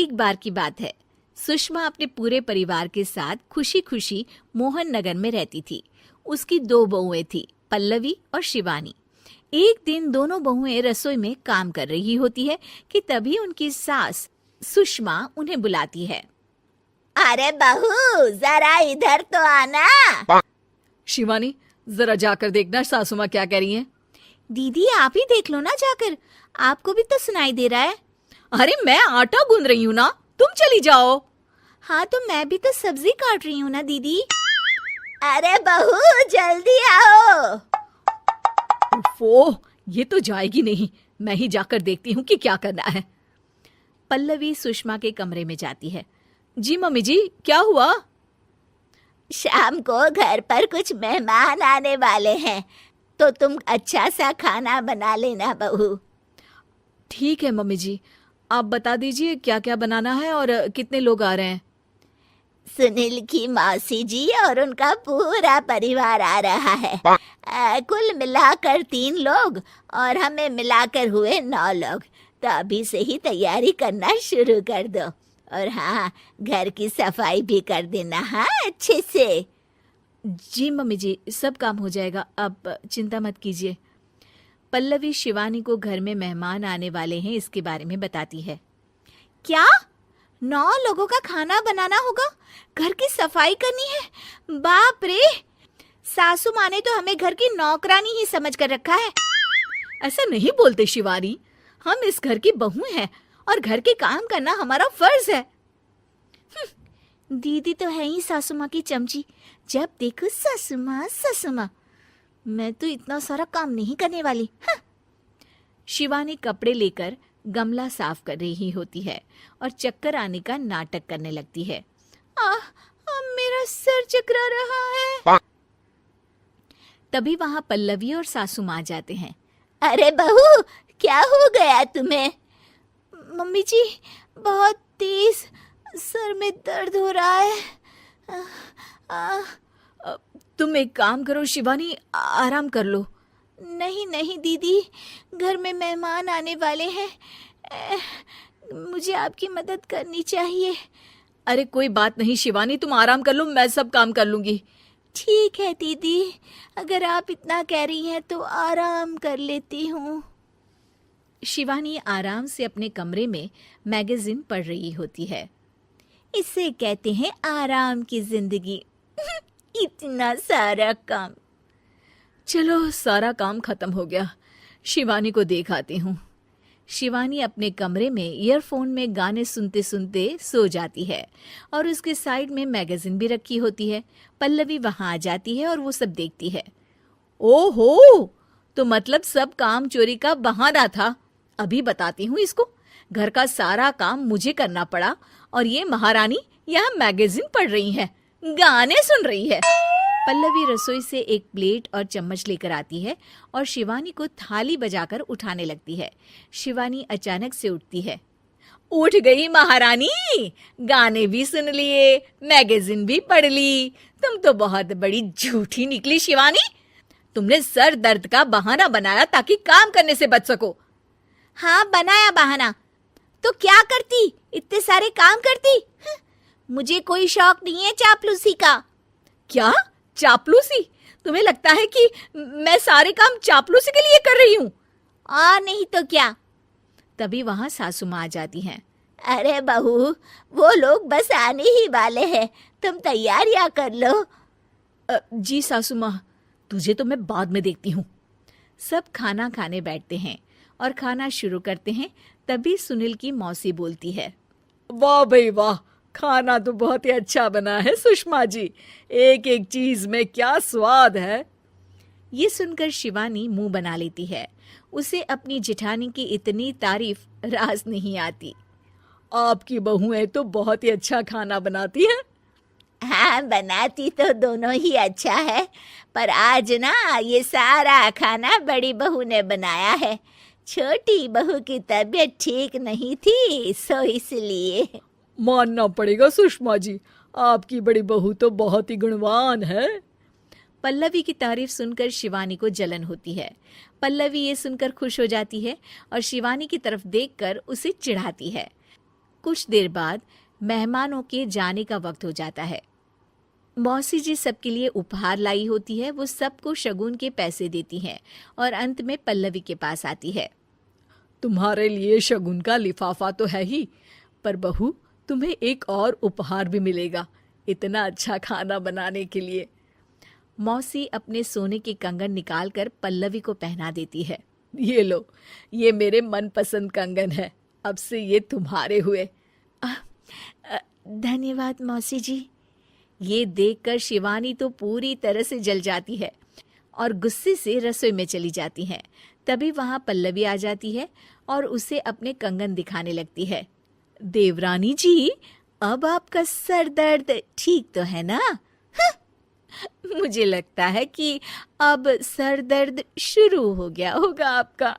एक बार की बात है, सुषमा अपने पूरे परिवार के साथ खुशी खुशी मोहन नगर में रहती थी। उसकी 2 बहुएं थी, पल्लवी और शिवानी। एक दिन दोनों बहुएं रसोई में काम कर रही होती है कि तभी उनकी सास सुषमा उन्हें बुलाती है। अरे बहू, जरा इधर तो आना। शिवानी, जरा जाकर देखना सासू माँ क्या कह रही हैं। दीदी आप ही देख लो ना जाकर, आपको भी तो सुनाई दे रहा है। अरे मैं आटा गूंद रही हूँ ना, तुम चली जाओ। हाँ तो मैं भी तो सब्जी काट रही हूँ ना दीदी। अरे बहू, जल्दी आओ। ओह, ये तो जाएगी नहीं। मैं ही जाकर देखती हूँ कि क्या करना है। पल्लवी सुषमा के कमरे में जाती है। जी मम्मी जी, क्या हुआ? शाम को घर पर कुछ मेहमान आने वाले हैं, तो तुम अच्छा सा खाना बना लेना बहू। ठीक है मम्मी जी, आप बता दीजिए क्या क्या बनाना है और कितने लोग आ रहे हैं। सुनील की मौसी जी और उनका पूरा परिवार आ रहा है। कुल मिलाकर 3 लोग और हमें मिलाकर हुए 9 लोग। तो अभी से ही तैयारी करना शुरू कर दो। और हाँ, घर की सफाई भी कर देना, हाँ, अच्छे से। जी मम्मी जी, सब काम हो जाएगा, आप चिंता मत कीजिए। पल्लवी शिवानी को घर में मेहमान आने वाले हैं इसके बारे में बताती है। क्या 9 लोगों का खाना बनाना होगा, घर की सफाई करनी है? बाप रे, सासू माँ ने तो हमें घर की नौकरानी ही समझ कर रखा है। ऐसा नहीं बोलते शिवानी, हम इस घर की बहू हैं और घर के काम करना हमारा फर्ज है। दीदी तो है ही सासू माँ की चमची, जब देखो सासू माँ सासू माँ। मैं तो इतना सारा काम नहीं करने वाली। शिवानी कपड़े लेकर गमला साफ कर रही होती है और चक्कर आने का नाटक करने लगती है। मेरा सर चकरा रहा है। तभी वहां पल्लवी और सासू माँ जाते हैं। अरे बहू, क्या हो गया तुम्हें? मम्मी जी, बहुत तेज सर में दर्द हो रहा है। तुम एक काम करो शिवानी, आराम कर लो। नहीं नहीं दीदी, घर में मेहमान आने वाले हैं, मुझे आपकी मदद करनी चाहिए। अरे कोई बात नहीं शिवानी, तुम आराम कर लो, मैं सब काम कर लूंगी। ठीक है दीदी, अगर आप इतना कह रही हैं तो आराम कर लेती हूँ। शिवानी आराम से अपने कमरे में मैगजीन पढ़ रही होती है। इसे कहते हैं आराम की जिंदगी। इतना सारा काम। चलो, सारा काम खत्म हो गया, शिवानी को देख आती हूँ। शिवानी अपने कमरे में ईयरफोन में गाने सुनते सुनते सो जाती है और उसके साइड में मैगजीन भी रखी होती है। पल्लवी वहां आ जाती है और वो सब देखती है। ओहो, तो मतलब सब काम चोरी का बहाना था। अभी बताती हूँ इसको। घर का सारा काम मुझे करना पड़ा और ये महारानी यहाँ मैगजीन पढ़ रही है, गाने सुन रही है। पल्लवी रसोई से एक प्लेट और चम्मच लेकर आती है और शिवानी को थाली बजाकर उठाने लगती है। शिवानी अचानक से उठती है। उठ गई महारानी, गाने भी सुन लिए, मैगजीन भी पढ़ ली। तुम तो बहुत बड़ी झूठी निकली शिवानी। तुमने सर दर्द का बहाना बनाया ताकि काम करने से बच सको। हाँ, बनाया बहाना, तो क्या करती, इतने सारे काम करती। मुझे कोई शौक नहीं है चापलूसी का। क्या चापलूसी? तुम्हें लगता है कि मैं सारे काम चापलूसी के लिए कर रही हूँ? और नहीं तो क्या। तभी वहां सासू माँ आ जाती हैं। अरे बहू, वो लोग बस आने ही वाले हैं, तुम तैयारियां कर लो। जी सासू माँ, तुझे तो मैं बाद में देखती हूँ। सब खाना खाने बैठते हैं और खाना शुरू करते हैं। तभी सुनील की मौसी बोलती है। वाह भाई वाह, खाना तो बहुत ही अच्छा बना है सुषमा जी, एक एक चीज में क्या स्वाद है। ये सुनकर शिवानी मुंह बना लेती है। उसे अपनी जेठानी की इतनी तारीफ रास नहीं आती। आपकी बहुएं तो बहुत ही अच्छा खाना बनाती हैं। हाँ, बनाती तो दोनों ही अच्छा है, पर आज ना ये सारा खाना बड़ी बहू ने बनाया है। छोटी बहू की तबीयत ठीक नहीं थी, सो इसलिए। मानना पड़ेगा सुषमा जी, आपकी बड़ी बहू तो बहुत ही गुणवान है। पल्लवी की तारीफ सुनकर शिवानी को जलन होती है। पल्लवी ये सुनकर खुश हो जाती है और शिवानी की तरफ देखकर उसे चिढ़ाती है। कुछ देर बाद मेहमानों के जाने का वक्त हो जाता है। मौसी जी सबके लिए उपहार लाई होती है। वो सबको शगुन के पैसे देती हैं और अंत में पल्लवी के पास आती है। तुम्हारे लिए शगुन का लिफाफा तो है ही, पर बहू तुम्हें एक और उपहार भी मिलेगा इतना अच्छा खाना बनाने के लिए। मौसी अपने सोने के कंगन निकालकर पल्लवी को पहना देती है। ये लो, ये मेरे मनपसंद कंगन है, अब से ये तुम्हारे हुए। धन्यवाद मौसी जी। ये देखकर शिवानी तो पूरी तरह से जल जाती है और गुस्से से रसोई में चली जाती है। तभी वहां पल्लवी आ जाती है और उसे अपने कंगन दिखाने लगती है। देवरानी जी, अब आपका सर दर्द ठीक तो है ना? मुझे लगता है कि अब सर दर्द शुरू हो गया होगा आपका।